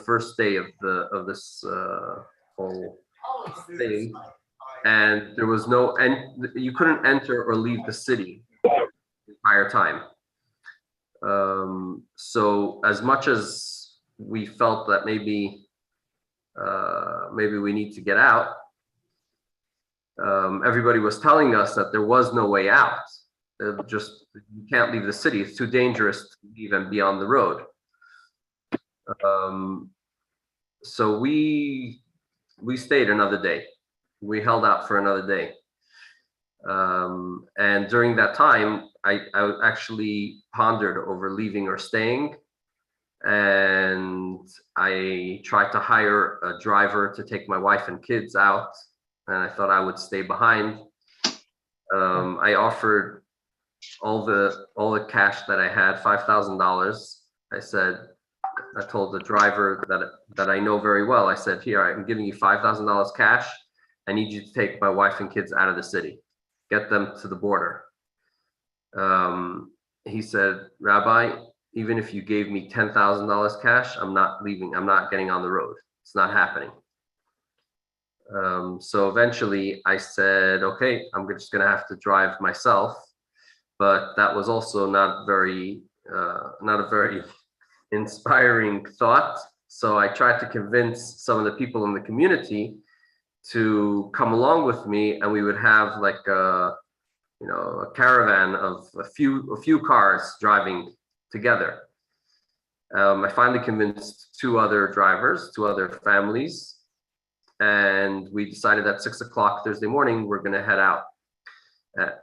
first day of this whole thing, and there was no, and you couldn't enter or leave the city the entire time. So as much as we felt that maybe we need to get out, everybody was telling us that there was no way out. Just, you can't leave the city. It's too dangerous to leave and be on the road. So we stayed another day. We held out for another day. And during that time, I actually pondered over leaving or staying. And I tried to hire a driver to take my wife and kids out. And I thought I would stay behind. I offered all the cash that I had, $5,000. I told the driver that I know very well, I said, here, I'm giving you $5,000 cash. I need you to take my wife and kids out of the city, get them to the border. He said, Rabbi, even if you gave me $10,000 cash, I'm not leaving. I'm not getting on the road. It's not happening. So eventually I said, okay, I'm just going to have to drive myself. But that was also not a very inspiring thought. So I tried to convince some of the people in the community to come along with me, and we would have like a caravan of a few cars driving together. I finally convinced two other drivers, two other families, and we decided at 6 o'clock Thursday morning, we're going to head out. At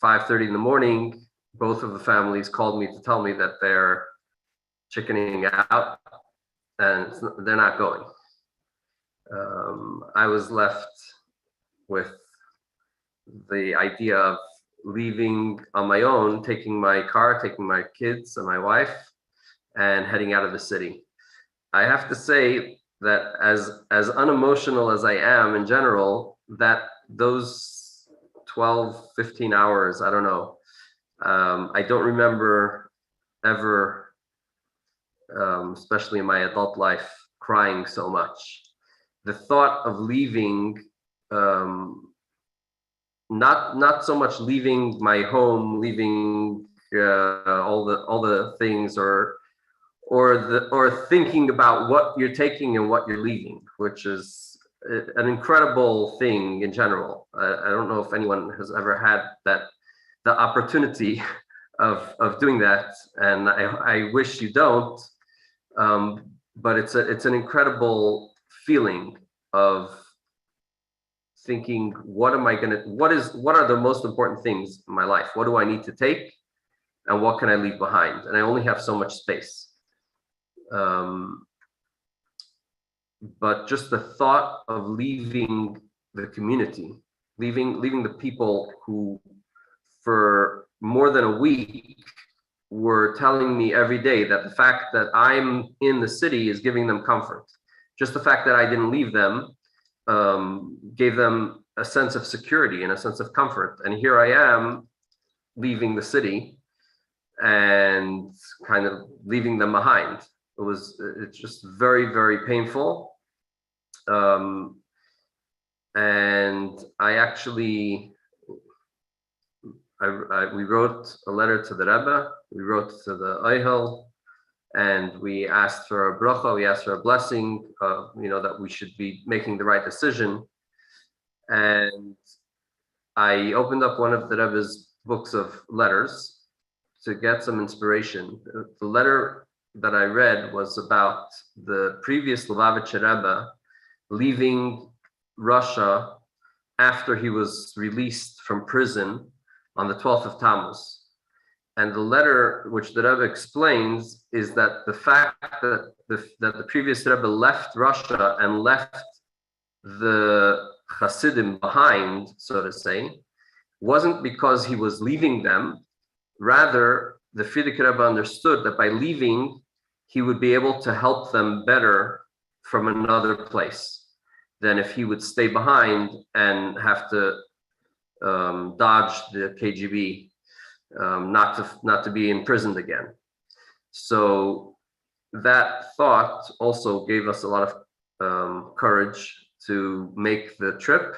5:30 in the morning, both of the families called me to tell me that they're chickening out and they're not going. I was left with the idea of leaving on my own, taking my car, taking my kids and my wife, and heading out of the city. I have to say that as unemotional as I am in general, that those 12, 15 hours, I don't know, I don't remember ever, especially in my adult life, crying so much. The thought of leaving, not so much leaving my home, leaving all the things, or thinking about what you're taking and what you're leaving, which is an incredible thing in general. I don't know if anyone has ever had the opportunity of doing that, and I wish you don't. But it's an incredible feeling of thinking, what are the most important things in my life? What do I need to take, and what can I leave behind? And I only have so much space. But just the thought of leaving the community, leaving the people who for more than a week were telling me every day that the fact that I'm in the city is giving them comfort. Just the fact that I didn't leave them gave them a sense of security and a sense of comfort. And here I am leaving the city and kind of leaving them behind. It's just very, very painful. And I actually, we wrote a letter to the Rebbe, we wrote to the Oihel, and we asked for a bracha, we asked for a blessing, that we should be making the right decision. And I opened up one of the Rebbe's books of letters to get some inspiration. The letter that I read was about the previous Lubavitcher Rebbe leaving Russia after he was released from prison on the 12th of Tammuz. And the letter which the Rebbe explains is that the fact that the previous Rebbe left Russia and left the Hasidim behind, so to say, wasn't because he was leaving them. Rather, the Frierdiker Rebbe understood that by leaving, he would be able to help them better from another place than if he would stay behind and have to dodge the KGB, not to be imprisoned again. So that thought also gave us a lot of courage to make the trip,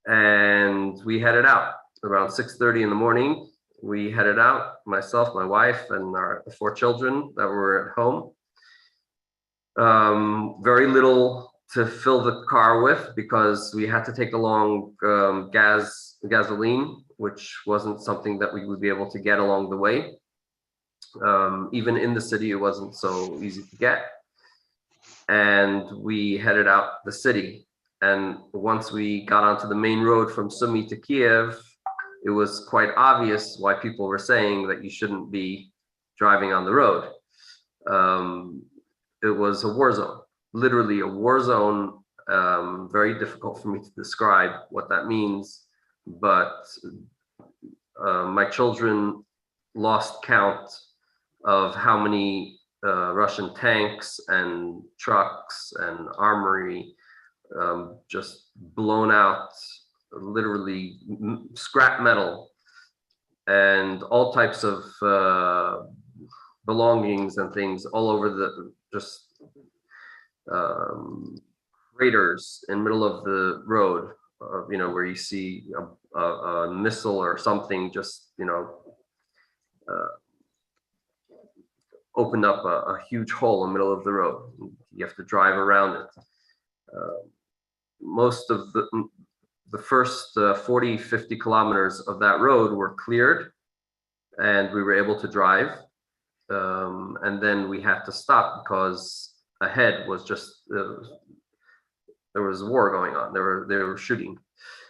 and we headed out around 6:30 in the morning. We headed out, myself, my wife, and our 4 children that were at home. Very little to fill the car with because we had to take along gasoline, which wasn't something that we would be able to get along the way. Even in the city, it wasn't so easy to get. And we headed out the city. And once we got onto the main road from Sumy to Kiev, it was quite obvious why people were saying that you shouldn't be driving on the road. It was a war zone, literally a war zone. Very difficult for me to describe what that means, but my children lost count of how many Russian tanks and trucks and armory just blown out, literally scrap metal and all types of belongings and things all over the just craters in middle of the road, where you see a missile or something just opened up a huge hole in the middle of the road. You have to drive around it. Most of the first 40-50 kilometers of that road were cleared and we were able to drive. And then we had to stop because ahead was just, there was war going on. They were shooting.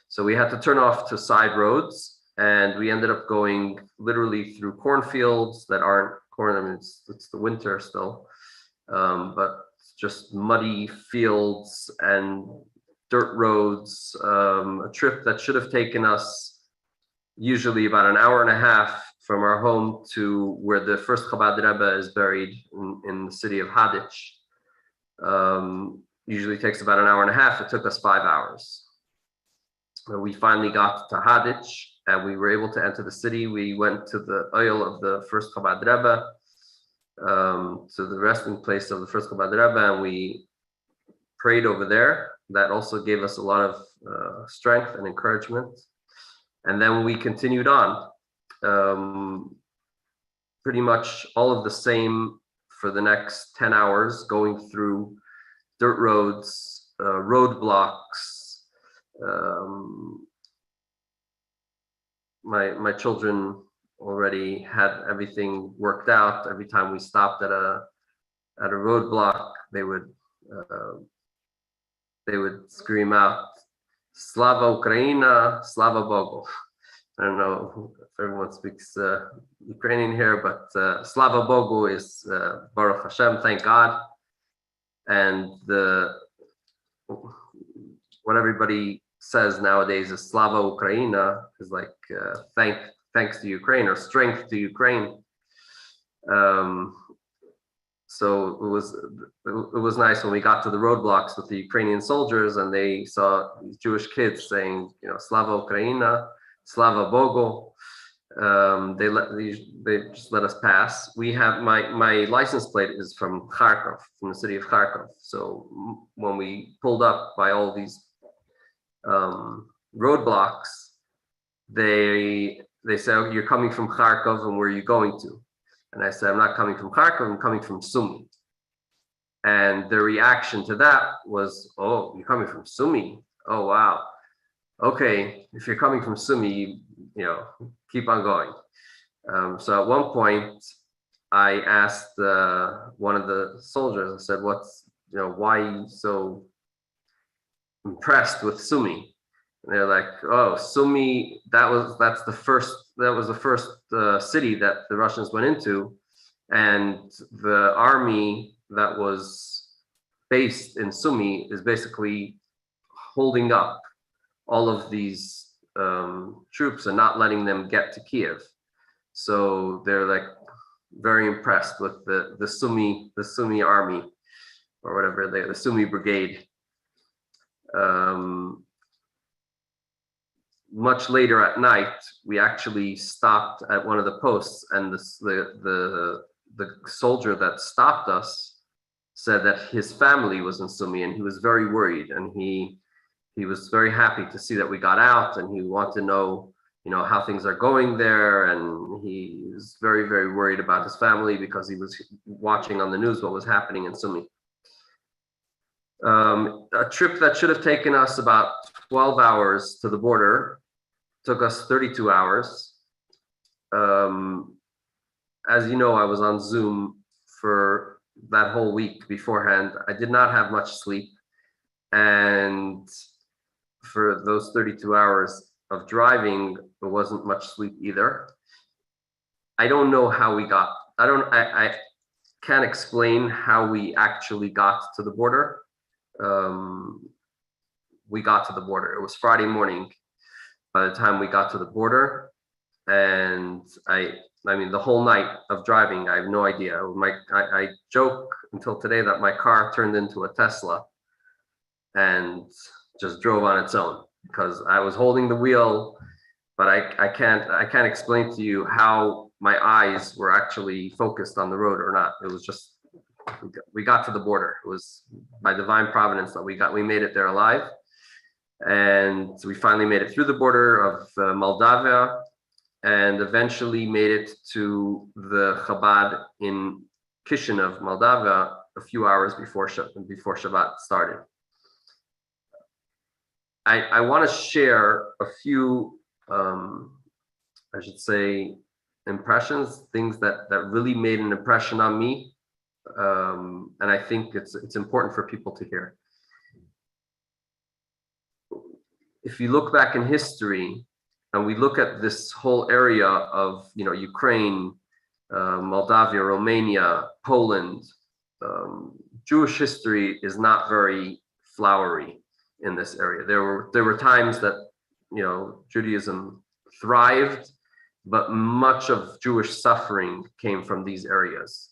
So we had to turn off to side roads, and we ended up going literally through cornfields that aren't corn. I mean, it's the winter still, but just muddy fields and dirt roads. A trip that should have taken us usually about an hour and a half from our home to where the first Chabad Rebbe is buried in the city of Hadich. Usually takes about an hour and a half. It took us 5 hours. We finally got to Hadich and we were able to enter the city. We went to the oil of the first Chabad Rebbe, to the resting place of the first Chabad Rebbe, and we prayed over there. That also gave us a lot of strength and encouragement. And then we continued on. Pretty much all of the same for the next 10 hours, going through dirt roads, roadblocks. My children already had everything worked out. Every time we stopped at a roadblock, they would scream out, "Slava Ukraina, Slava Bogu." I don't know if everyone speaks Ukrainian here, but Slava Bogu is Baruch Hashem, thank God. And what everybody says nowadays is Slava Ukraina is like thanks to Ukraine or strength to Ukraine. So it was nice when we got to the roadblocks with the Ukrainian soldiers and they saw these Jewish kids saying, Slava Ukraina, Slava Bogu. They just let us pass. We have my license plate is from Kharkov, from the city of Kharkov. So when we pulled up by all these roadblocks, they say, "Oh, you're coming from Kharkov, and where are you going to?" And I said, "I'm not coming from Kharkov, I'm coming from Sumy." And the reaction to that was, "Oh, you're coming from Sumy? Oh, wow. Okay, if you're coming from Sumy, keep on going." So at one point, I asked one of the soldiers, I said, why are you so impressed with Sumy? And they're like, "Oh, Sumy, that was the first city that the Russians went into, and the army that was based in Sumy is basically holding up all of these troops and not letting them get to Kiev." So they're like very impressed with the Sumy army, or whatever, the Sumy brigade. Much later at night, we actually stopped at one of the posts, and the the soldier that stopped us said that his family was in Sumy, and he was very worried, and he was very happy to see that we got out, and he wanted to know, how things are going there, and he was very, very worried about his family because he was watching on the news what was happening in Sumy. A trip that should have taken us about 12 hours to the border took us 32 hours. As you know, I was on Zoom for that whole week beforehand. I did not have much sleep. And for those 32 hours of driving, there wasn't much sleep either. I don't know how we got, I can't explain how we actually got to the border. We got to the border. It was Friday morning by the time we got to the border. And I mean, the whole night of driving, I have no idea. I joke until today that my car turned into a Tesla and just drove on its own, because I was holding the wheel, but I can't explain to you how my eyes were actually focused on the road or not. It was just, we got to the border. It was by divine providence that we made it there alive. And we finally made it through the border of Moldavia, and eventually made it to the Chabad in Kishinev, Moldavia, a few hours before Shabbat started. I want to share a few, I should say, impressions, things that really made an impression on me, and I think it's important for people to hear. If you look back in history, and we look at this whole area of, Ukraine, Moldavia, Romania, Poland, Jewish history is not very flowery in this area. There were times that, Judaism thrived, but much of Jewish suffering came from these areas.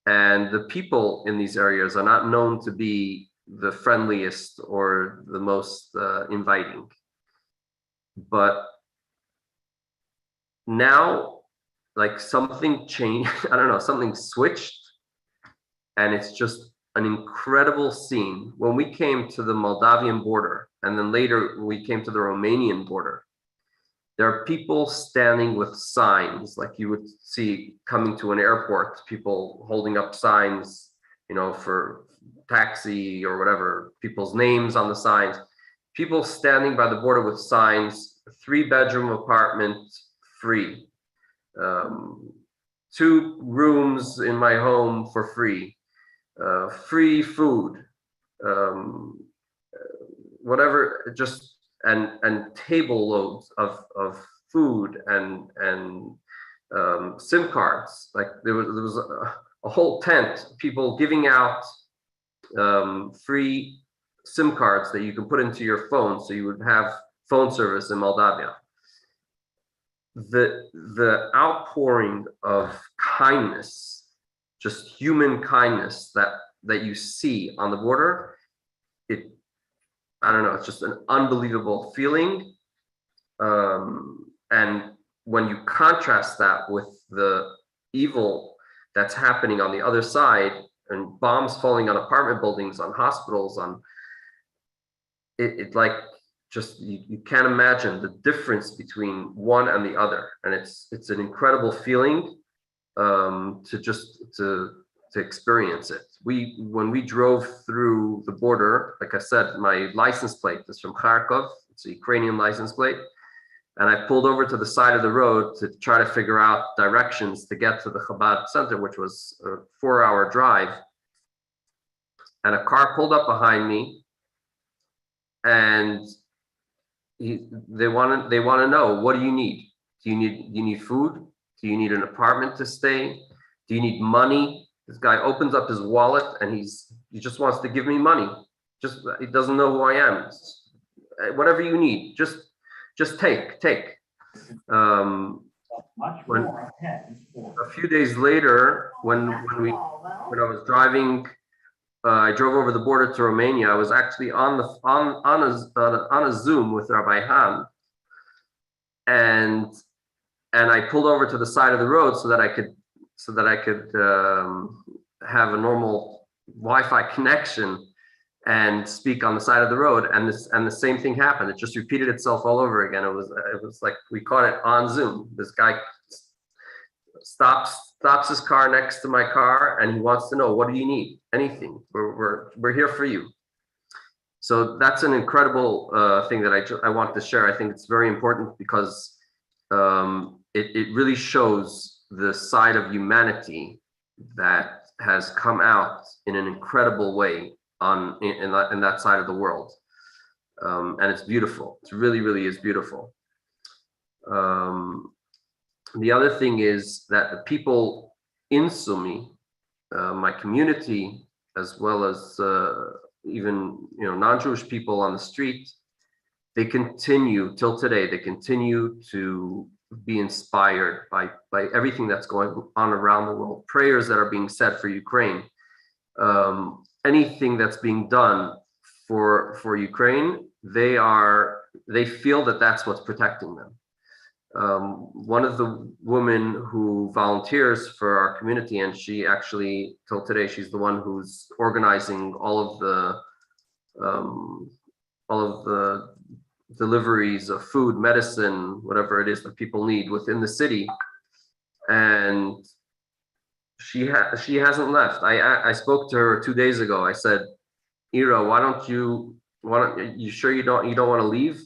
And the people in these areas are not known to be the friendliest or the most inviting. But now, like, something changed, I don't know, something switched, and it's just an incredible scene. When we came to the Moldavian border, and then later we came to the Romanian border, there are people standing with signs, like you would see coming to an airport, people holding up signs, for taxi or whatever, people's names on the signs. People standing by the border with signs, 3-bedroom apartment, free. 2 rooms in my home for free. Free food. Whatever, just, and table loads of food and SIM cards. Like there was a whole tent, people giving out free SIM cards that you can put into your phone, so you would have phone service in Moldavia. The outpouring of kindness, just human kindness that you see on the border, I don't know, it's just an unbelievable feeling. And when you contrast that with the evil that's happening on the other side, and bombs falling on apartment buildings, on hospitals, on it like, just you can't imagine the difference between one and the other. And it's an incredible feeling to experience it. When we drove through the border, like I said, my license plate is from Kharkov. It's a Ukrainian license plate. And I pulled over to the side of the road to try to figure out directions to get to the Chabad center, which was a 4-hour drive. And a car pulled up behind me, and they want to know, what do you need? Do you need food? Do you need an apartment to stay? Do you need money? This guy opens up his wallet and he just wants to give me money. He doesn't know who I am. Whatever you need, just take. A few days later, when I was driving, I drove over the border to Romania. I was actually on a Zoom with Rabbi Han, and I pulled over to the side of the road so that I could so that I could have a normal Wi-Fi connection and speak on the side of the road. And the same thing happened. It just repeated itself all over again. It was like we caught it on Zoom. This guy stops his car next to my car, and he wants to know, what do you need? Anything. We're here for you. So that's an incredible thing that I want to share. I think it's very important because it really shows the side of humanity that has come out in an incredible way in that side of the world. And it's beautiful. It really, really is beautiful. The other thing is that the people in Sumy, my community, as well as even non-Jewish people on the street, they continue till today. They continue to be inspired by everything that's going on around the world. Prayers that are being said for Ukraine, anything that's being done for Ukraine, they feel that that's what's protecting them. One of the women who volunteers for our community, and she actually till today, she's the one who's organizing all of the deliveries of food, medicine, whatever it is that people need within the city. And she hasn't left. I spoke to her 2 days ago. I said, Ira, you sure you don't want to leave?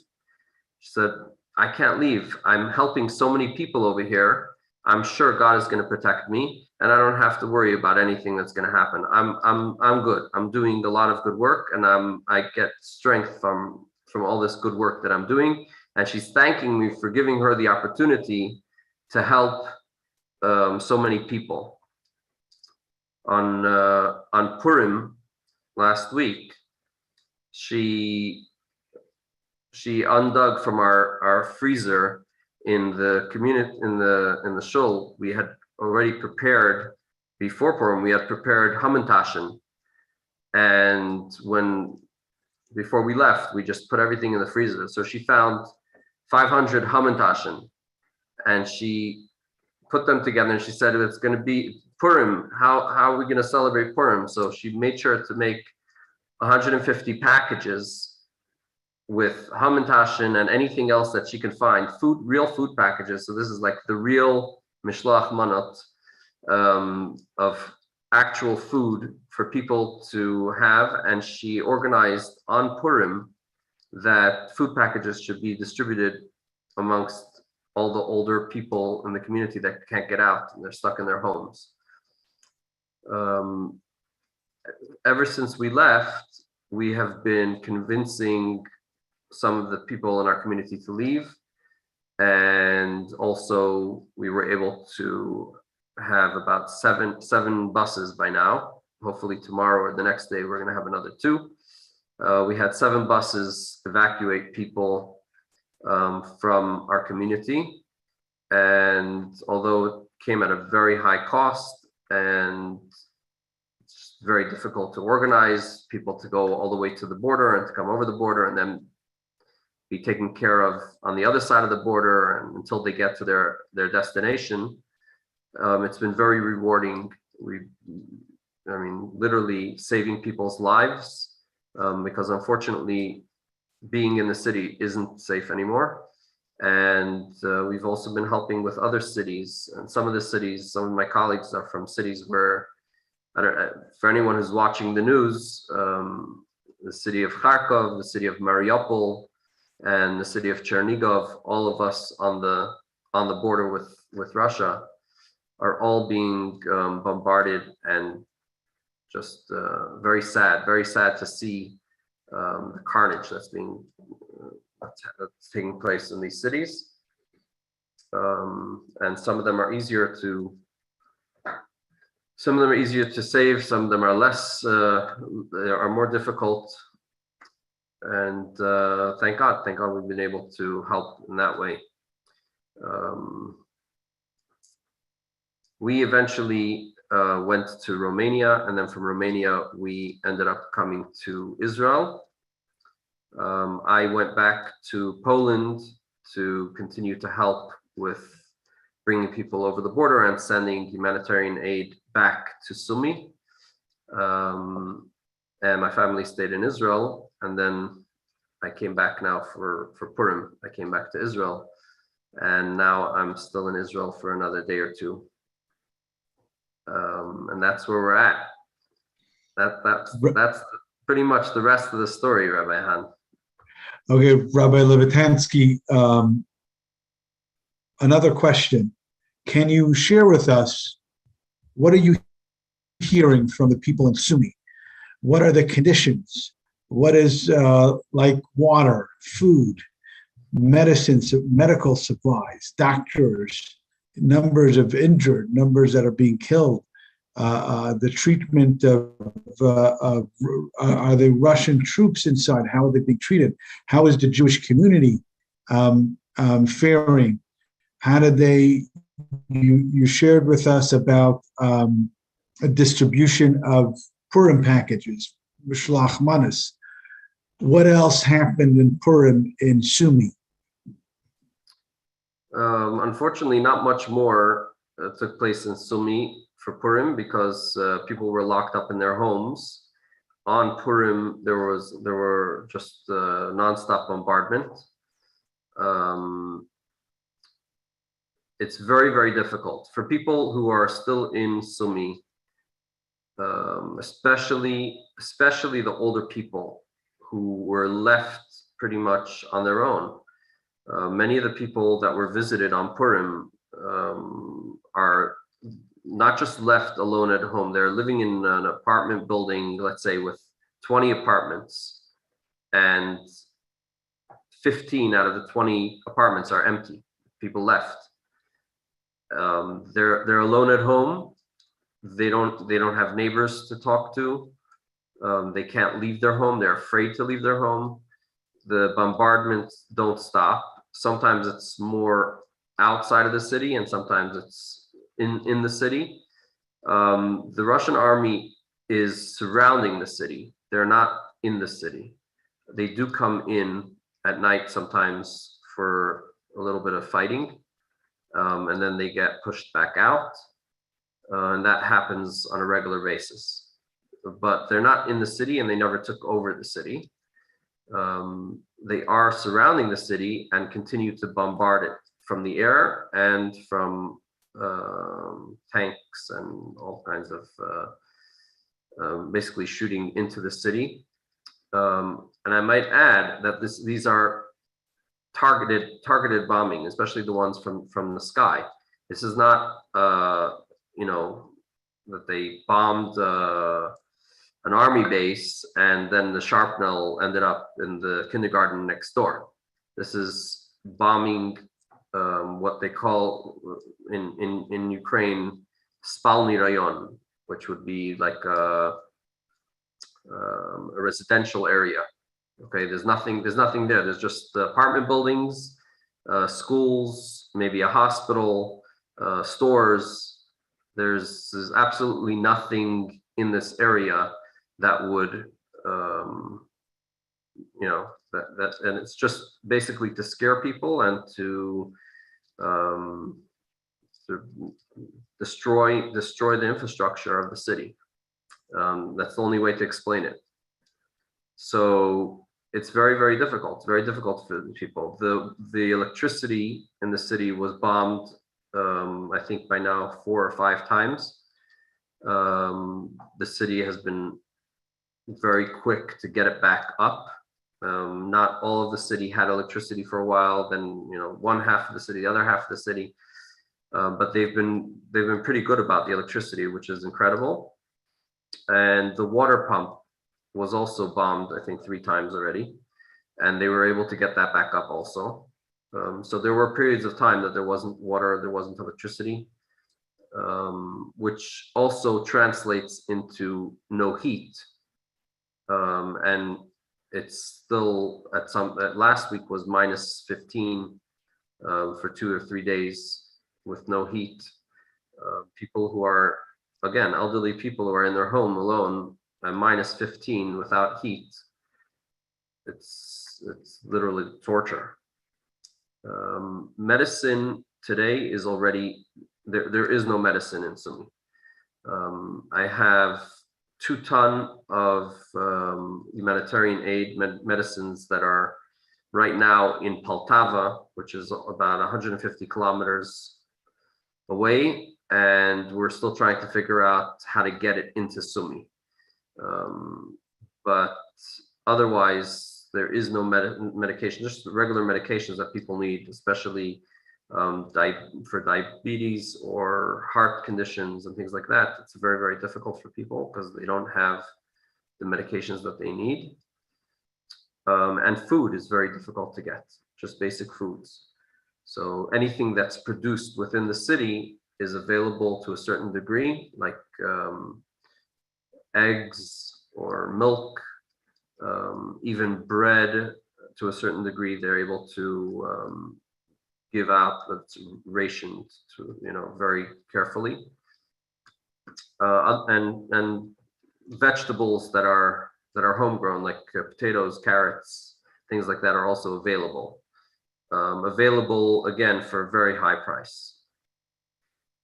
She said, I can't leave. I'm helping so many people over here. I'm sure God is going to protect me, and I don't have to worry about anything that's going to happen. I'm good. I'm doing a lot of good work, and I get strength from all this good work that I'm doing. And she's thanking me for giving her the opportunity to help so many people. On Purim last week, she undug from our freezer in the community, in the shul. We had already prepared before Purim. We had prepared hamantashen, and before we left, we just put everything in the freezer. So she found 500 hamantashen, and she put them together. And she said, it's going to be Purim. How are we going to celebrate Purim? So she made sure to make 150 packages with hamantashen and anything else that she can find, real food packages. So this is like the real mishloach manot of actual food for people to have. And she organized on Purim that food packages should be distributed amongst all the older people in the community that can't get out and they're stuck in their homes. Ever since we left, we have been convincing some of the people in our community to leave. And also we were able to have about seven buses by now. Hopefully tomorrow or the next day, we're gonna have another 2. We had 7 buses evacuate people from our community. And although it came at a very high cost and it's very difficult to organize people to go all the way to the border and to come over the border and then be taken care of on the other side of the border and until they get to their destination. It's been very rewarding. Literally saving people's lives because unfortunately being in the city isn't safe anymore. And we've also been helping with other cities, and some of my colleagues are from cities where, for anyone who's watching the news, the city of Kharkov, the city of Mariupol, and the city of Chernigov, all of us on the border with Russia, are all being bombarded, and just very sad to see the carnage that's taking place in these cities. And some of them are easier to save, some of them are less, they are more difficult. And thank God we've been able to help in that way. We eventually went to Romania, and then from Romania we ended up coming to Israel. I went back to Poland to continue to help with bringing people over the border and sending humanitarian aid back to Sumy. And my family stayed in Israel, and then I came back now for Purim. I came back to Israel, and now I'm still in Israel for another day or two. And that's where we're at. That's pretty much the rest of the story, Rabbi Han. Okay, Rabbi Levitansky, another question. Can you share with us, what are you hearing from the people in Sumy? What are the conditions? What is like water, food, medicines, medical supplies, doctors, numbers of injured, numbers that are being killed, the treatment of are the Russian troops inside? How are they being treated? How is the Jewish community faring? How did they? You shared with us about a distribution of Purim packages, Shlach Manas. What else happened in Purim in Sumy? Unfortunately, not much more took place in Sumy for Purim because people were locked up in their homes. On Purim, there were just nonstop bombardment. It's very, very difficult for people who are still in Sumy, especially the older people who were left pretty much on their own. Many of the people that were visited on Purim are not just left alone at home. They're living in an apartment building, let's say with 20 apartments, and 15 out of the 20 apartments are empty. People left. They're alone at home. They don't have neighbors to talk to. They can't leave their home. They're afraid to leave their home. The bombardments don't stop. Sometimes it's more outside of the city, and sometimes it's in the city. The Russian army is surrounding the city. They're not in the city. They do come in at night sometimes for a little bit of fighting, and then they get pushed back out, and that happens on a regular basis. But they're not in the city, and they never took over the city. They are surrounding the city and continue to bombard it from the air and from tanks and all kinds of basically shooting into the city. And I might add that these are targeted bombing, especially the ones from the sky. This is not that they bombed an army base and then the shrapnel ended up in the kindergarten next door. This is bombing what they call in Ukraine spalny rayon, which would be like a residential area. Okay, there's nothing there. There's just apartment buildings, schools, maybe a hospital, stores. There's absolutely nothing in this area that would and it's just basically to scare people and to destroy the infrastructure of the city. That's the only way to explain it. So it's very, very difficult. It's very difficult for the people. The electricity in the city was bombed, I think by now 4 or 5 times. The city has been very quick to get it back up. Not all of the city had electricity for a while. Then one half of the city, the other half of the city, but they've been pretty good about the electricity, which is incredible. And the water pump was also bombed, I think 3 times already, and they were able to get that back up also. So there were periods of time that there wasn't water, there wasn't electricity, which also translates into no heat. And it's still last week was minus 15 for 2 or 3 days with no heat. People who are, again, elderly people who are in their home alone at minus 15 without heat, it's literally torture. Medicine today is already, there is no medicine in Sumy. I have 2 tons of humanitarian aid medicines that are right now in Poltava, which is about 150 kilometers away, and we're still trying to figure out how to get it into Sumy. But otherwise, there is no medication, just regular medications that people need, especially for diabetes or heart conditions and things like that. It's very, very difficult for people because they don't have the medications that they need. And food is very difficult to get, just basic foods. So anything that's produced within the city is available to a certain degree, like eggs or milk, even bread to a certain degree, they're able to give out, but it's rationed to, very carefully. And vegetables that are homegrown, like potatoes, carrots, things like that, are also available. Available again for a very high price.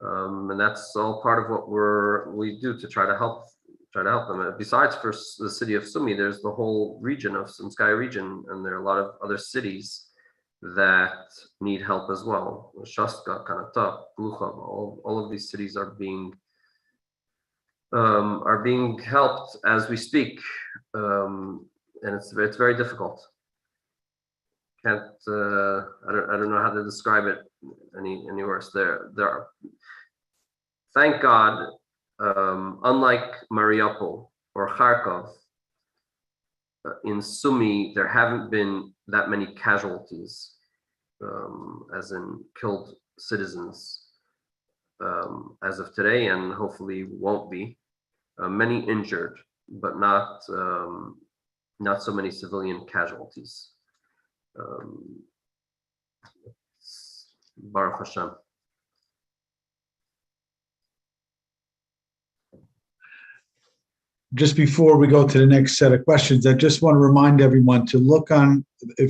And that's all part of what we do to try to help them. And besides for the city of Sumy, there's the whole region of Sumskaya region, and there are a lot of other cities that need help as well. Shastka, Kanata, Gluchav, all of these cities are being helped as we speak, and it's very difficult. I don't know how to describe it any worse. There are, thank God, unlike Mariupol or Kharkov, in Sumy there haven't been that many casualties, as in killed citizens, as of today, and hopefully won't be. Many injured, but not so many civilian casualties. Baruch Hashem. Just before we go to the next set of questions, I just want to remind everyone to look on, I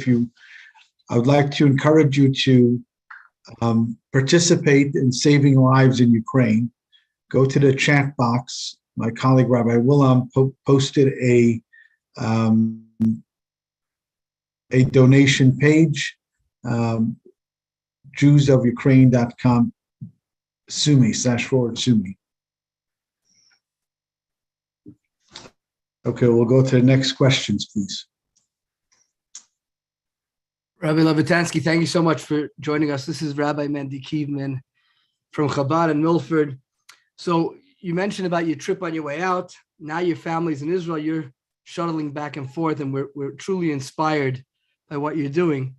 would like to encourage you to participate in saving lives in Ukraine. Go to the chat box. My colleague Rabbi Willem posted a donation page, jewsofUkraine.com, Sumy/Sumy. Okay, we'll go to the next questions, please. Rabbi Levitansky, thank you so much for joining us. This is Rabbi Mendy Kievman from Chabad in Milford. So you mentioned about your trip on your way out. Now your family's in Israel. You're shuttling back and forth, and we're truly inspired by what you're doing.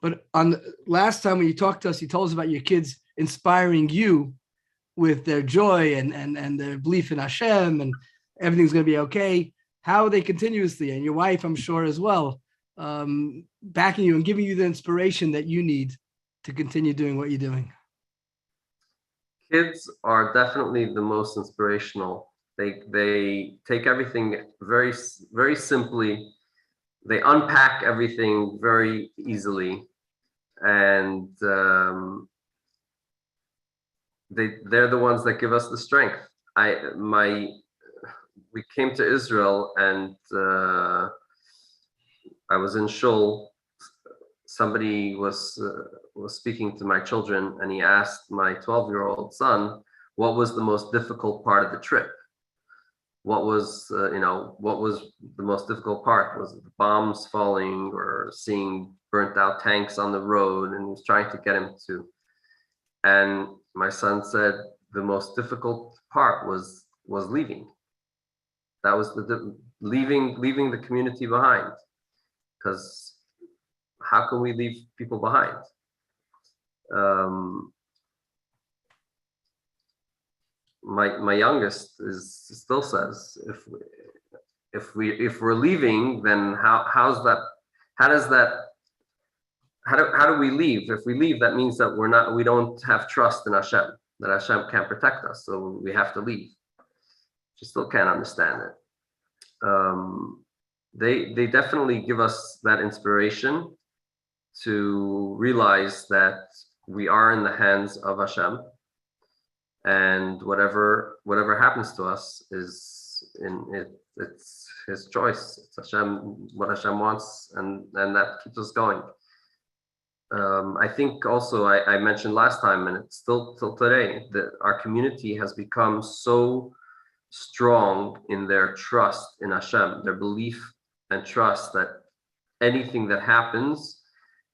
But on the last time when you talked to us, you told us about your kids inspiring you with their joy and their belief in Hashem and everything's going to be okay. How are they continuously, and your wife, I'm sure, as well, backing you and giving you the inspiration that you need to continue doing what you're doing? Kids are definitely the most inspirational. They take everything very, very simply. They unpack everything very easily, and they're the ones that give us the strength. We came to Israel, and I was in shul. Somebody was speaking to my children, and he asked my 12-year-old son, what was the most difficult part of the trip? What was the most difficult part? Was it the bombs falling or seeing burnt out tanks on the road? And he was trying to get him to. And my son said the most difficult part was leaving. That was leaving the community behind, because how can we leave people behind? My youngest still says, if we're leaving, then how do we leave? If we leave, that means that we don't have trust in Hashem, that Hashem can't protect us, so we have to leave. She still can't understand it. They definitely give us that inspiration to realize that we are in the hands of Hashem, and whatever happens to us is in it. It's His choice. It's Hashem, what Hashem wants, and that keeps us going. I think also I mentioned last time, and it's still till today, that our community has become so strong in their trust in Hashem, their belief and trust that anything that happens,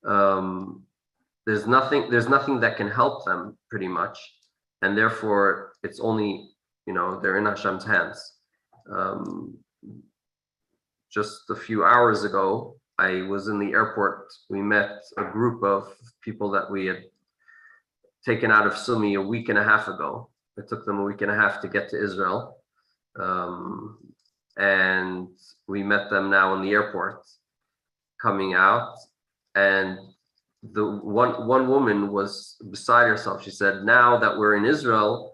there's nothing that can help them pretty much, and therefore it's only, they're in Hashem's hands. Just a few hours ago, I was in the airport. We met a group of people that we had taken out of Sumi a week and a half ago. It took them a week and a half to get to Israel. And we met them now in the airport coming out. And the one woman was beside herself. She said, now that we're in Israel,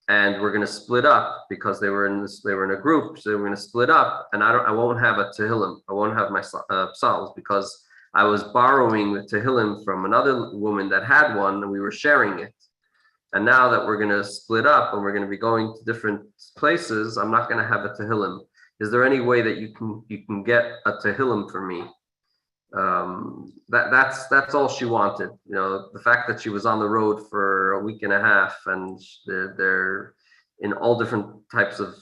and we're going to split up, because they were in a group, so they were going to split up, and I won't have a Tehillim, I won't have my psalms, because I was borrowing the Tehillim from another woman that had one, and we were sharing it. And now that we're going to split up and we're going to be going to different places, I'm not going to have a Tehillim. Is there any way that you can get a Tehillim for me? That's all she wanted. The fact that she was on the road for a week and a half, and they're in all different types of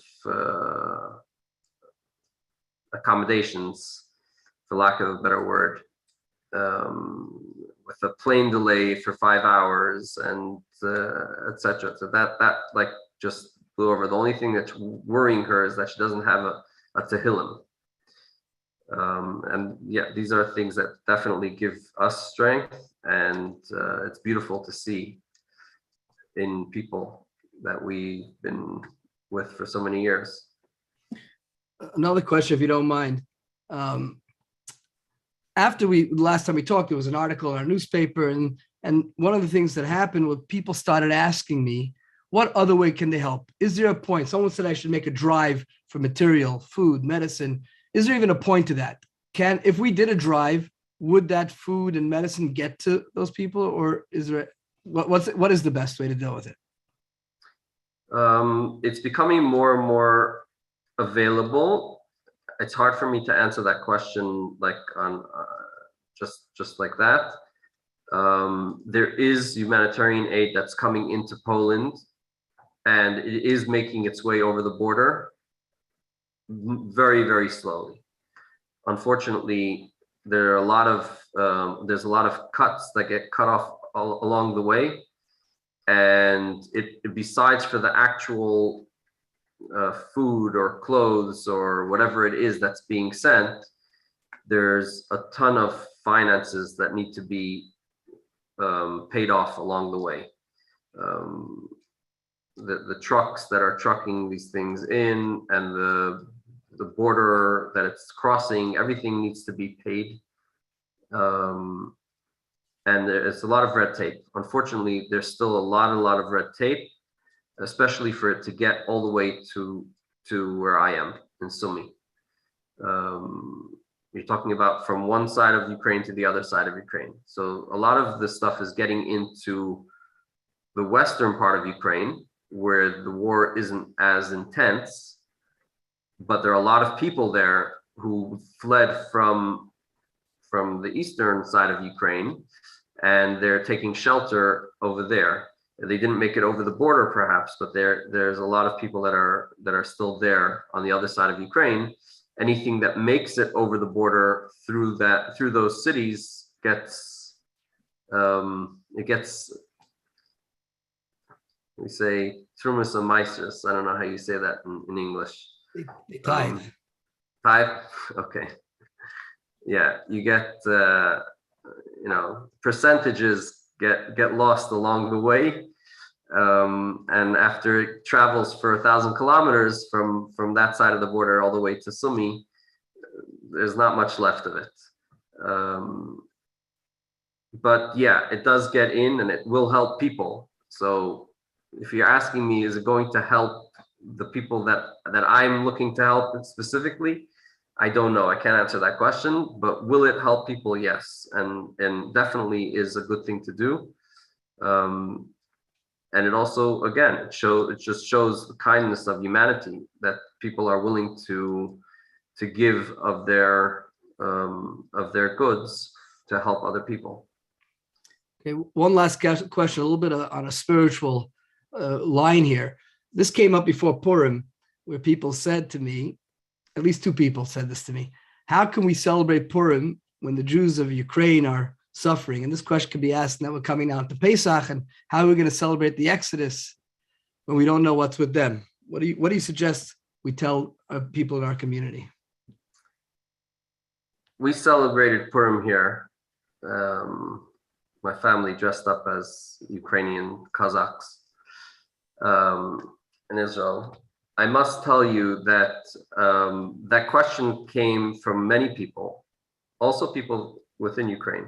accommodations, for lack of a better word, with a plane delay for 5 hours and etc. So that like just blew over. The only thing that's worrying her is that she doesn't have a Tehillim. And yeah, these are things that definitely give us strength, and it's beautiful to see in people that we've been with for so many years. Another question, if you don't mind. After last time we talked, there was an article in our newspaper, and one of the things that happened was people started asking me, what other way can they help? Is there a point? Someone said I should make a drive for material, food, medicine. Is there even a point to that? If we did a drive, would that food and medicine get to those people, or is there what is the best way to deal with it? It's becoming more and more available. It's hard for me to answer that question like on just like that. There is humanitarian aid that's coming into Poland, and it is making its way over the border very, very slowly. Unfortunately, there's a lot of cuts that get cut off along the way, and besides for the actual food or clothes or whatever it is that's being sent, there's a ton of finances that need to be paid off along the way. The trucks that are trucking these things in, and the border that it's crossing, everything needs to be paid. And there's a lot of red tape. Unfortunately, there's still a lot of red tape, especially for it to get all the way to where I am in Sumy. You're talking about from one side of Ukraine to the other side of Ukraine. So a lot of this stuff is getting into the western part of Ukraine, where the war isn't as intense, but there are a lot of people there who fled from the eastern side of Ukraine, and they're taking shelter over there. They didn't make it over the border perhaps, but there's a lot of people that are still there on the other side of Ukraine. Anything that makes it over the border through those cities gets we say Trumas and Meisters. I don't know how you say that in English. They tithe. Tithe? Okay. Yeah, you get percentages get lost along the way, and after it travels for 1,000 kilometers from that side of the border all the way to Sumy, there's not much left of it. But yeah, it does get in, and it will help people. So if you're asking me, is it going to help the people that I'm looking to help specifically? I don't know. I can't answer that question, but will it help people? Yes, and definitely is a good thing to do. And it also, again, it just shows the kindness of humanity that people are willing to give of their goods to help other people. Okay, one last question, a little bit on a spiritual line here. This came up before Purim, where people said to me, at least two people said this to me, how can we celebrate Purim when the Jews of Ukraine are suffering? And this question could be asked now we're coming down to Pesach, and how are we going to celebrate the Exodus when we don't know what's with them? What do you suggest we tell people in our community? We celebrated Purim here. My family dressed up as Ukrainian Kazakhs in Israel. I must tell you that that question came from many people, also people within Ukraine.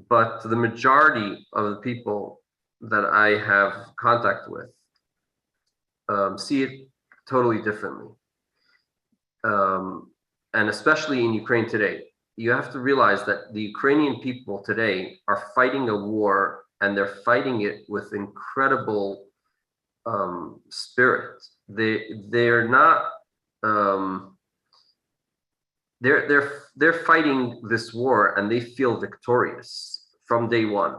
But the majority of the people that I have contact with see it totally differently. And especially in Ukraine today, you have to realize that the Ukrainian people today are fighting a war, and they're fighting it with incredible spirit. They're not they're fighting this war, and they feel victorious from day one.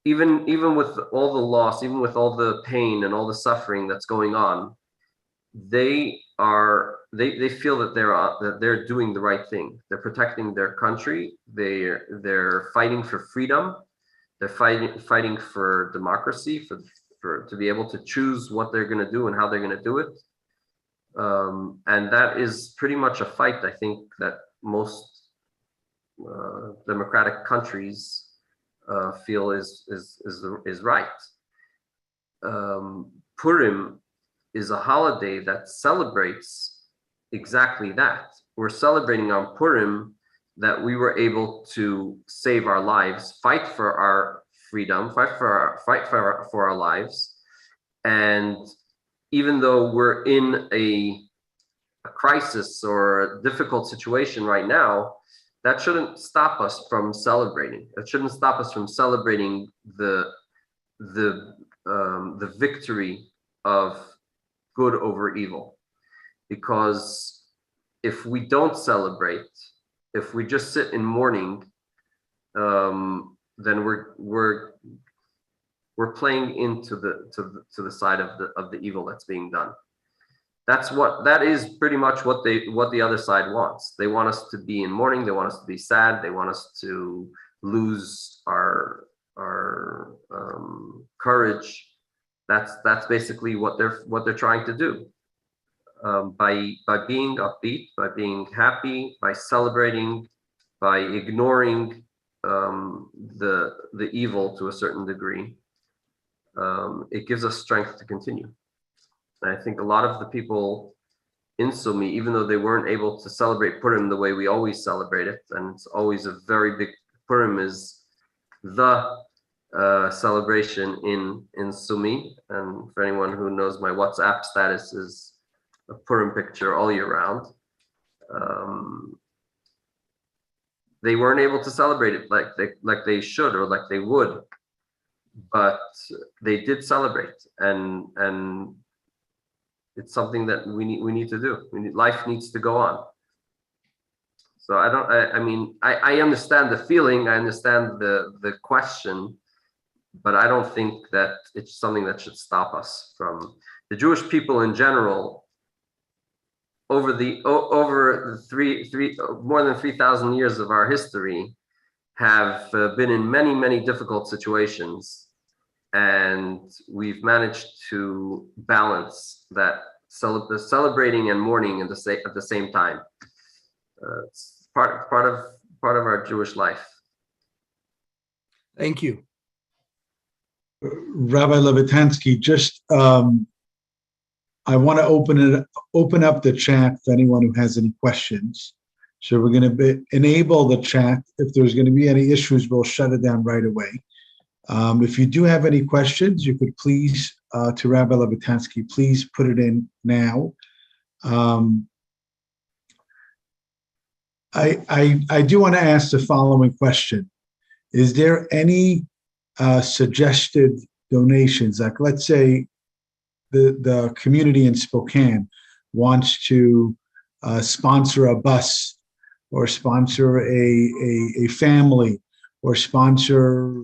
Even with all the loss, even with all the pain and all the suffering that's going on, they feel that they're doing the right thing. They're protecting their country. They're fighting for freedom. They're fighting for democracy, for to be able to choose what they're going to do and how they're going to do it. And that is pretty much a fight, I think, that most democratic countries feel is right. Purim is a holiday that celebrates exactly that. We're celebrating on Purim that we were able to save our lives, fight for our freedom, fight for our lives. And even though we're in a crisis or a difficult situation right now, that shouldn't stop us from celebrating. That shouldn't stop us from celebrating the victory of good over evil. Because if we don't celebrate, if we just sit in mourning, then we're playing into the side of the evil that's being done. That is pretty much what the other side wants. They want us to be in mourning. They want us to be sad. They want us to lose our courage. That's basically what they're trying to do. By being upbeat, by being happy, by celebrating, by ignoring the evil to a certain degree, it gives us strength to continue. And I think a lot of the people in Sumy, even though they weren't able to celebrate Purim the way we always celebrate it, and it's always a very big, Purim is the celebration in Sumy. And for anyone who knows, my WhatsApp status is a Purim picture all year round. They weren't able to celebrate it like they should or like they would, but they did celebrate, and it's something that we need to do. Life needs to go on. So I understand the feeling, I understand the question, but I don't think that it's something that should stop us from the Jewish people in general. Over more than 3,000 years of our history have been in many difficult situations, and we've managed to balance that, celebrating and mourning at the same time. It's part of our Jewish life. Thank you, Rabbi Levitansky. Just I want to open up the chat for anyone who has any questions. So we're going to enable the chat. If there's going to be any issues, we'll shut it down right away. If you do have any questions, you could please, to Rabbi Levitansky, please put it in now. I do want to ask the following question. Is there any suggested donations? Like, let's say the community in Spokane wants to sponsor a bus, or sponsor a family, or sponsor,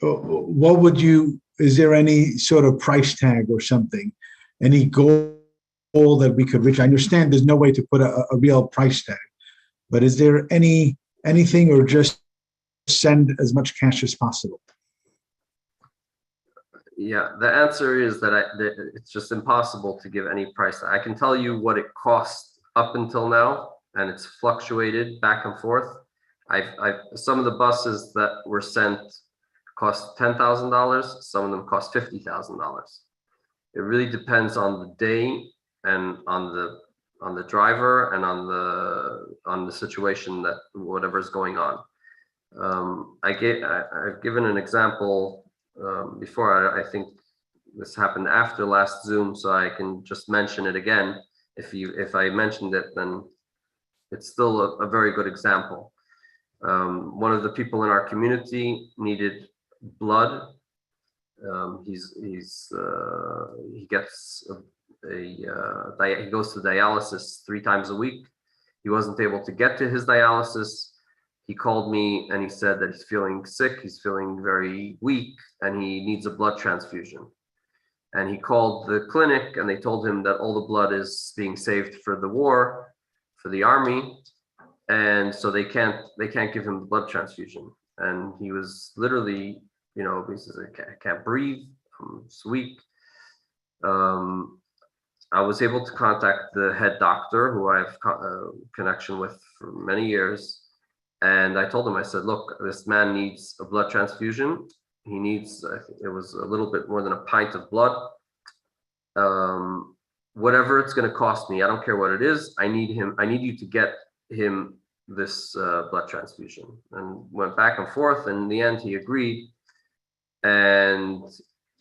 what would you, is there any sort of price tag or something? Any goal that we could reach? I understand there's no way to put a real price tag, but is there anything, or just send as much cash as possible? Yeah, the answer is that it's just impossible to give any price. I can tell you what it cost up until now, and it's fluctuated back and forth. Some of the buses that were sent cost $10,000. Some of them cost $50,000. It really depends on the day and on the driver and on the situation, that whatever's going on. I've given an example before. I think this happened after last Zoom, so I can just mention it again. If I mentioned it, then it's still a very good example. One of the people in our community needed blood. He goes to dialysis 3 times a week. He wasn't able to get to his dialysis. He called me and he said that he's feeling sick, he's feeling very weak, and he needs a blood transfusion. And he called the clinic and they told him that all the blood is being saved for the war, for the army, and so they can't give him the blood transfusion. And he was literally, he says, I can't breathe, I'm just weak. I was able to contact the head doctor, who I have a connection with for many years. And I told him, I said, look, this man needs a blood transfusion. He needs, I think it was a little bit more than a pint of blood. Whatever it's going to cost me, I don't care what it is. I need you to get him this blood transfusion. And went back and forth. And in the end, he agreed. And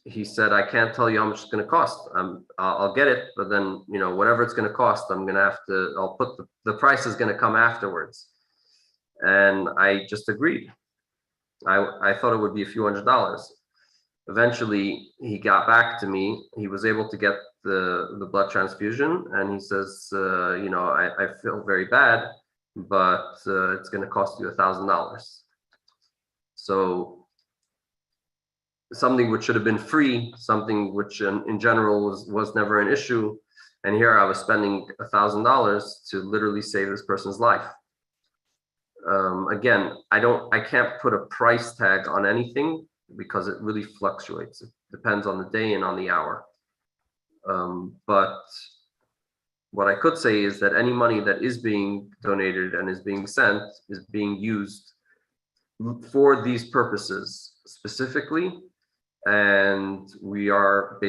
he said, I can't tell you how much it's going to cost. I'll get it, but then, whatever it's going to cost, I'll put the price is going to come afterwards. And I just agreed. I thought it would be a few $100s. Eventually, he got back to me. He was able to get the blood transfusion, and he says, I feel very bad, but it's going to cost you $1,000. So something which should have been free, something which in general was never an issue, and here I was spending $1,000 to literally save this person's life. Again, I can't put a price tag on anything because it really fluctuates. It depends on the day and on the hour. But what I could say is that any money that is being donated and is being sent is being used for these purposes specifically. And we are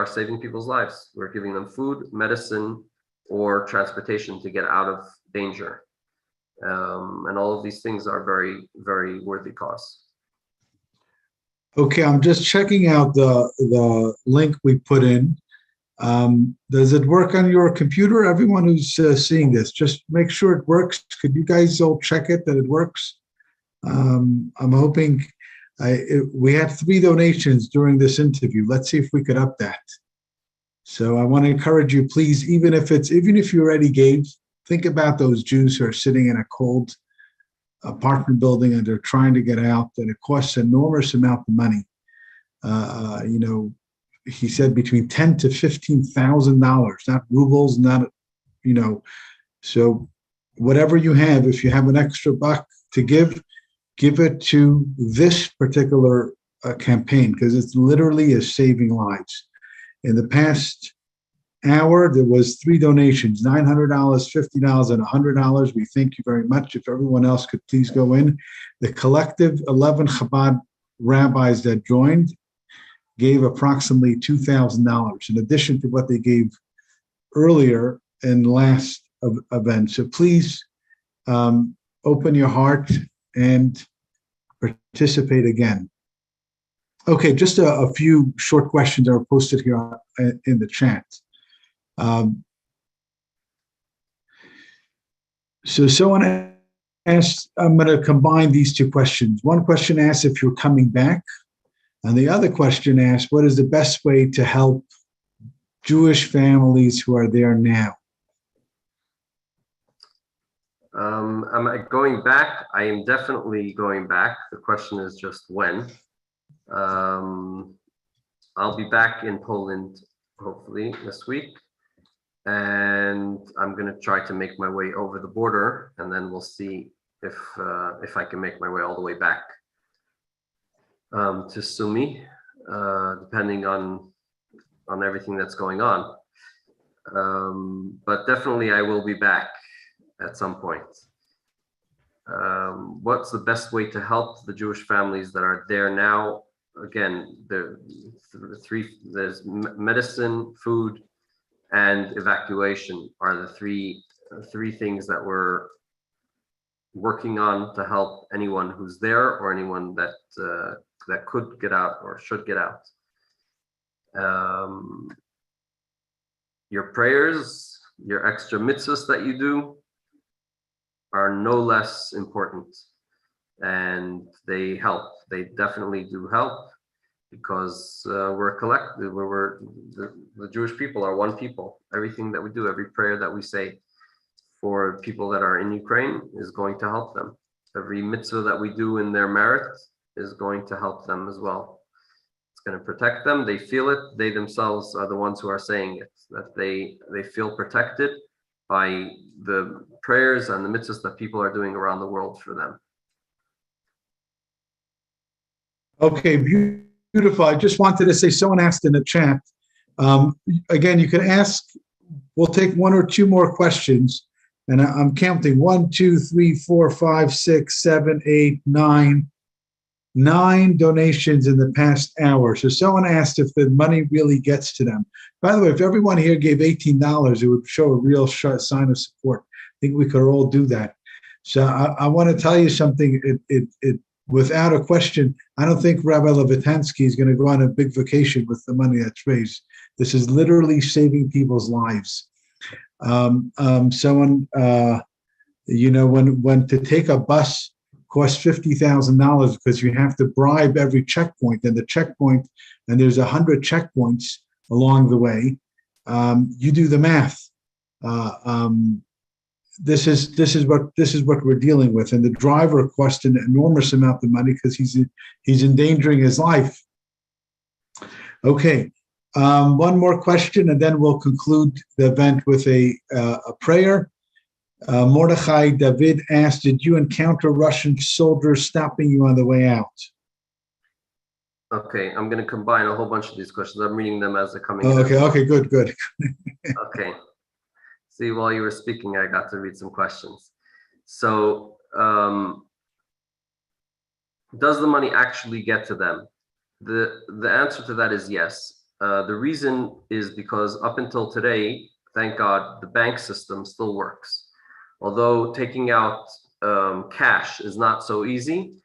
saving people's lives. We're giving them food, medicine, or transportation to get out of danger. And all of these things are very, very worthy cause. Okay, I'm just checking out the link we put in. Does it work on your computer? Everyone who's seeing this, just make sure it works. Could you guys all check it that it works? I'm hoping. We had 3 donations during this interview. Let's see if we could up that. So I want to encourage you, please, even if you already gave, think about those Jews who are sitting in a cold apartment building and they're trying to get out, and it costs an enormous amount of money. He said between $10,000 to $15,000, not rubles, not, so whatever you have, if you have an extra buck to give it to this particular campaign, because it literally is saving lives. In the past hour, there was 3 donations, $900, $50, and $100. We thank you very much. If everyone else could please go in. The collective 11 Chabad rabbis that joined gave approximately $2,000 in addition to what they gave earlier in last event. So please open your heart and participate again. Okay, just a few short questions are posted here in the chat. So someone I'm going to combine these two questions. One question asks if you're coming back, and the other question asks, what is the best way to help Jewish families who are there now? Am I going back? I am definitely going back. The question is just when. I'll be back in Poland hopefully this week, and I'm going to try to make my way over the border, and then we'll see if I can make my way all the way back to Sumy, depending on everything that's going on. But definitely I will be back at some point. What's the best way to help the Jewish families that are there now? Again, there's medicine, food, and evacuation are the three things that we're working on to help anyone who's there or anyone that could get out or should get out. Your prayers, your extra mitzvahs that you do are no less important, and they help. They definitely do help, because we're a collective. The Jewish people are one people. Everything that we do, every prayer that we say for people that are in Ukraine is going to help them. Every mitzvah that we do in their merit is going to help them as well. It's going to protect them. They feel it. They themselves are the ones who are saying it, that they feel protected by the prayers and the mitzvahs that people are doing around the world for them. Okay, beautiful. I just wanted to say, someone asked in the chat. Again, you can ask, we'll take one or two more questions. And I'm counting 1, 2, 3, 4, 5, 6, 7, 8, 9. 9 donations in the past hour. So someone asked if the money really gets to them. By the way, if everyone here gave $18, it would show a real sign of support. I think we could all do that. So I want to tell you something. It without a question, I don't think Rabbi Levitansky is going to go on a big vacation with the money that's raised. This is literally saving people's lives. Someone, when to take a bus costs $50,000 because you have to bribe every checkpoint, and there's 100 checkpoints along the way. You do the math. This is what we're dealing with, and the driver cost an enormous amount of money because he's endangering his life. Okay, one more question, and then we'll conclude the event with a prayer. Mordechai David asked, did you encounter Russian soldiers stopping you on the way out? Okay, I'm going to combine a whole bunch of these questions. I'm reading them as they're coming in. Okay, good. Okay. See, while you were speaking, I got to read some questions. So, does the money actually get to them? The answer to that is yes. The reason is because up until today, thank God, the bank system still works. Although taking out cash is not so easy,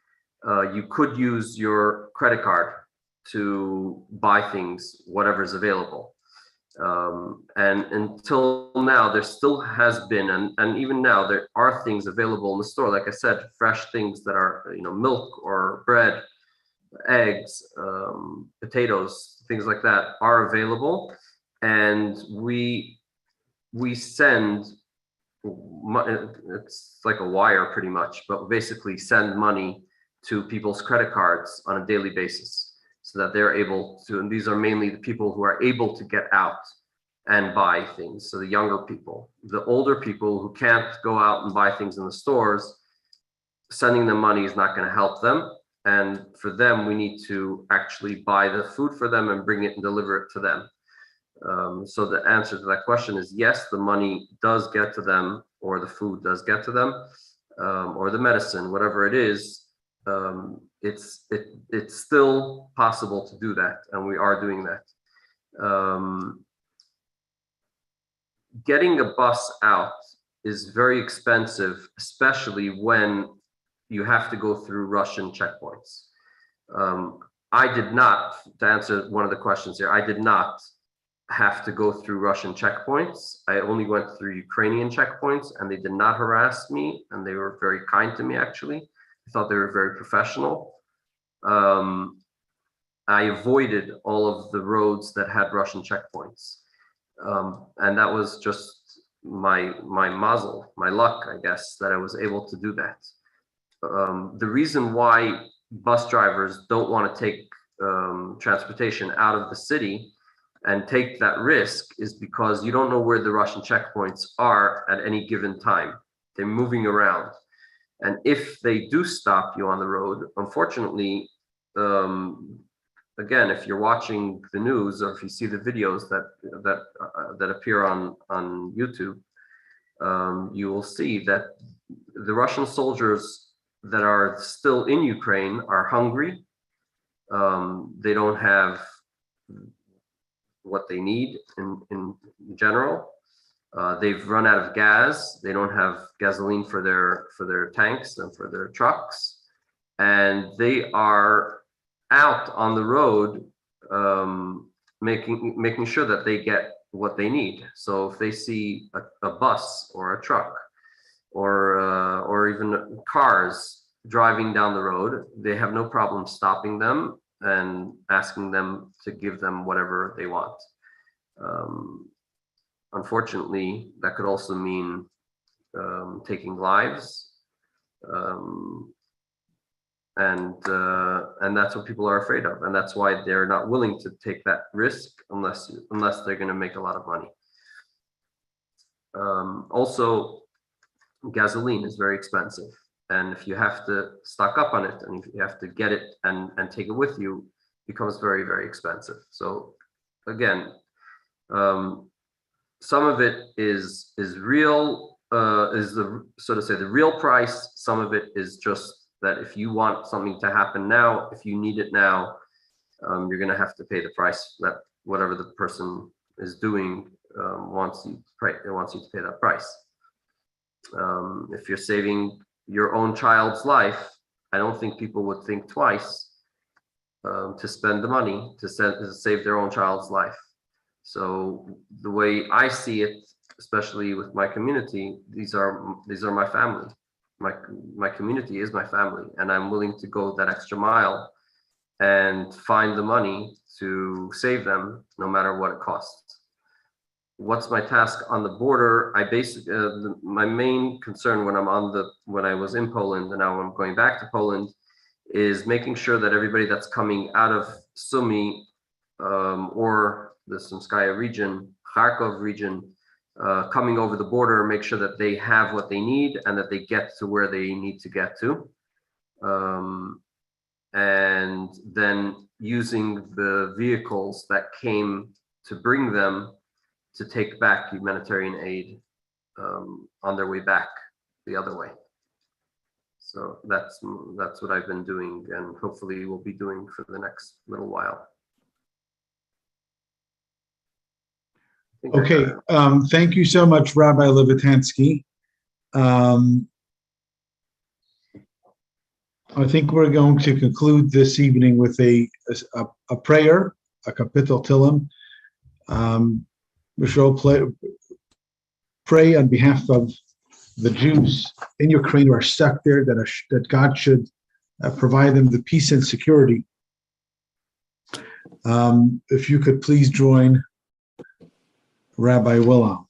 you could use your credit card to buy things, whatever's available. And until now, there still has been, and even now, there are things available in the store. Like I said, fresh things that are, milk or bread, eggs, potatoes, things like that are available. And we send, it's like a wire pretty much, but basically send money to people's credit cards on a daily basis so that they're able to, and these are mainly the people who are able to get out and buy things. So the younger people, the older people who can't go out and buy things in the stores, sending them money is not going to help them. And for them, we need to actually buy the food for them and bring it and deliver it to them. So the answer to that question is yes, the money does get to them, or the food does get to them, or the medicine, whatever it is. It's still possible to do that, and we are doing that. Getting a bus out is very expensive, especially when you have to go through Russian checkpoints. I did not, to answer one of the questions here, I did not have to go through Russian checkpoints. I only went through Ukrainian checkpoints, and they did not harass me, and they were very kind to me, actually. I thought they were very professional. I avoided all of the roads that had Russian checkpoints. And that was just my mazel, my luck, I guess, that I was able to do that. The reason why bus drivers don't want to take transportation out of the city and take that risk is because you don't know where the Russian checkpoints are at any given time. They're moving around. And if they do stop you on the road, unfortunately, again, if you're watching the news or if you see the videos that appear on YouTube, you will see that the Russian soldiers that are still in Ukraine are hungry. They don't have what they need in general. They've run out of gas. They don't have gasoline for their tanks and for their trucks, and they are out on the road, making sure that they get what they need. So if they see a bus or a truck or even cars driving down the road, they have no problem stopping them and asking them to give them whatever they want. Unfortunately, that could also mean taking lives, and that's what people are afraid of, and that's why they're not willing to take that risk unless they're going to make a lot of money. Also, gasoline is very expensive. And if you have to stock up on it and if you have to get it and take it with you, it becomes very, very expensive. So again, some of it is real, is the, so to say, the real price. Some of it is just that if you want something to happen now, if you need it now, you're going to have to pay the price that whatever the person is doing wants you to pay that price. If you're saving your own child's life, I don't think people would think twice to spend the money to save their own child's life. So the way I see it, especially with my community, these are my family. My community is my family, and I'm willing to go that extra mile and find the money to save them, no matter what it costs. What's my task on the border? I basically my main concern when I was in Poland and now I'm going back to Poland is making sure that everybody that's coming out of Sumy or the Sumskaya region, Kharkov region, coming over the border, make sure that they have what they need and that they get to where they need to get to, and then using the vehicles that came to bring them to take back humanitarian aid on their way back the other way. So that's what I've been doing, and hopefully will be doing for the next little while. Okay, thank you so much, Rabbi Levitansky. I think we're going to conclude this evening with a prayer, a kapitel Tillim. We shall pray on behalf of the Jews in Ukraine who are stuck there, that God should provide them the peace and security. If you could please join Rabbi Wilhelm.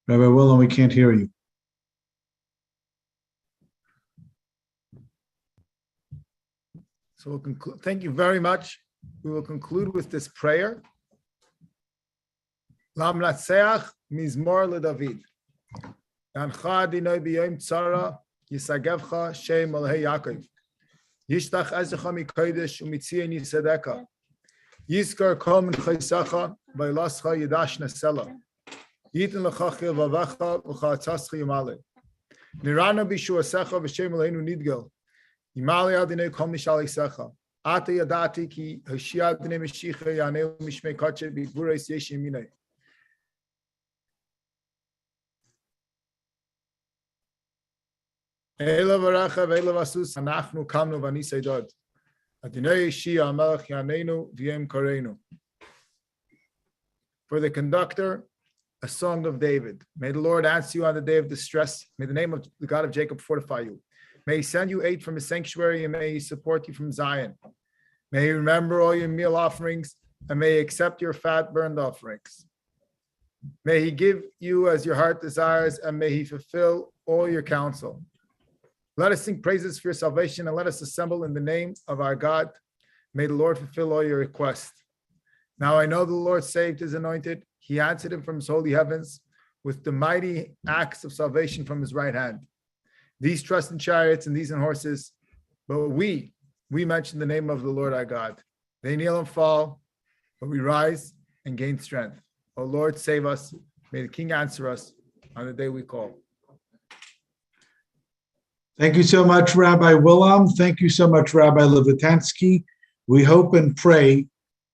Rabbi Wilhelm, we can't hear you. So we'll conclude. Thank you very much. We will conclude with this prayer. Lam Natseach Mizmor LeDavid. Yancha Adonai b'yom tzara yisagevcha Shem Elohei Yaakov. Yishtach ezecha mikodesh umitzion yisadeka. Yizkar kol min chaysecha v'yilascha yidash nesela. Yitin lecha chilvavecha v'chatzascha yimale. Nirana b'shuasecha v'Shem Eloheinu nidgel. Yimale Adonai kol mishal yisecha. Ata yadati ki Hoshea Adonai Mashiach yaneu mishmei kache b'gvuros yesh yiminei. Eila v'racha ve'eila v'asus anachnu kamnu v'anisei dod. Adonai Shia Melech Yaneinu v'yem koreinu. For the conductor, a song of David. May the Lord answer you on the day of distress. May the name of the God of Jacob fortify you. May he send you aid from his sanctuary, and may he support you from Zion. May he remember all your meal offerings, and may he accept your fat burnt offerings. May he give you as your heart desires, and may he fulfill all your counsel. Let us sing praises for your salvation, and let us assemble in the name of our God. May the Lord fulfill all your requests. Now I know the Lord saved his anointed. He answered him from his holy heavens with the mighty acts of salvation from his right hand. These trust in chariots and these in horses, but we mention the name of the Lord our God. They kneel and fall, but we rise and gain strength. O Lord, save us. May the King answer us on the day we call. Thank you so much, Rabbi Willem. Thank you so much, Rabbi Levitansky. We hope and pray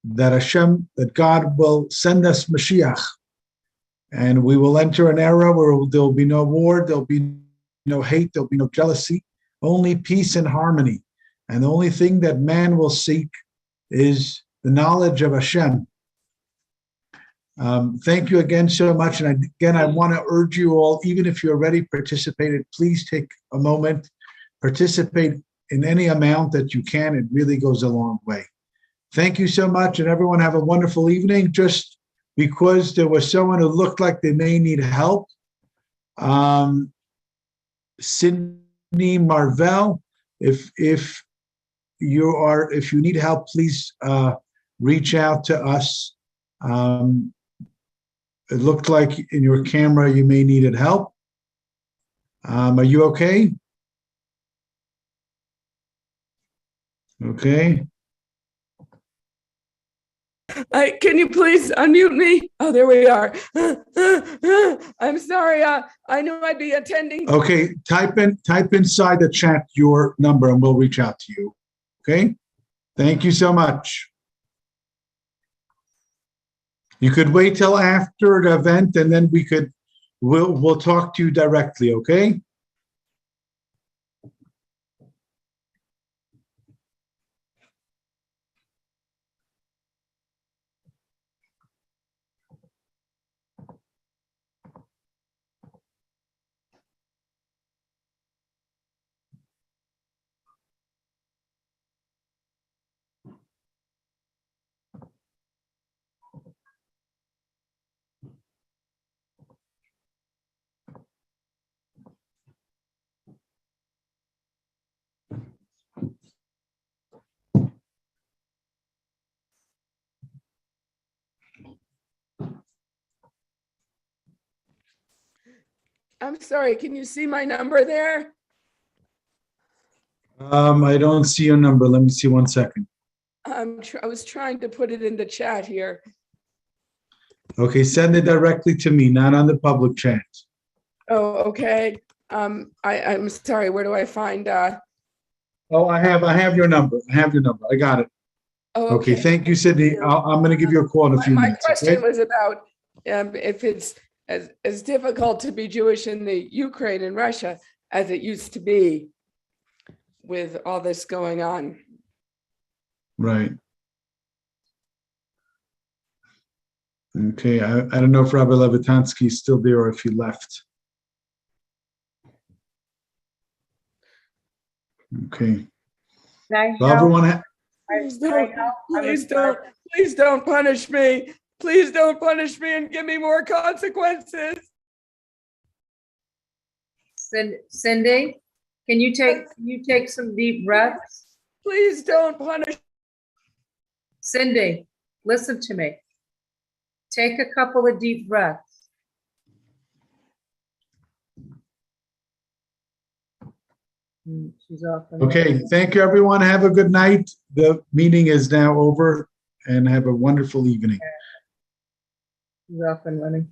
that God will send us Mashiach, and we will enter an era where there will be no war, there'll be no hate, there'll be no jealousy, only peace and harmony. And the only thing that man will seek is the knowledge of Hashem. Thank you again so much. And again, I want to urge you all, even if you already participated, please take a moment, participate in any amount that you can. It really goes a long way. Thank you so much, and everyone have a wonderful evening. Just because there was someone who looked like they may need help, Sydney Marvell, if you need help, please reach out to us. It looked like in your camera you may needed help. Are you okay? Okay. Can you please unmute me? Oh, there we are. I'm sorry. I knew I'd be attending. Okay, type inside the chat your number and we'll reach out to you. Okay? Thank you so much. You could wait till after the event and then we'll talk to you directly, okay? I'm sorry. Can you see my number there? I don't see your number. Let me see 1 second. I was trying to put it in the chat here. Okay, send it directly to me, not on the public chat. Oh, okay. I'm sorry. Where do I find? Oh, I have your number. I got it. Oh, Okay, thank you, Sydney. I'm going to give you a call in a few My minutes. question Okay? was about if it's as difficult to be Jewish in the Ukraine and Russia as it used to be with all this going on. Right. Okay, I don't know if Rabbi Levitansky is still there or if he left. Okay. Well, everyone, Please don't punish me. Please don't punish me and give me more consequences. Cindy, can you take some deep breaths? Please don't punish. Cindy, listen to me. Take a couple of deep breaths. She's off. okay, thank you, everyone. Have a good night. The meeting is now over, and have a wonderful evening. She's off and running.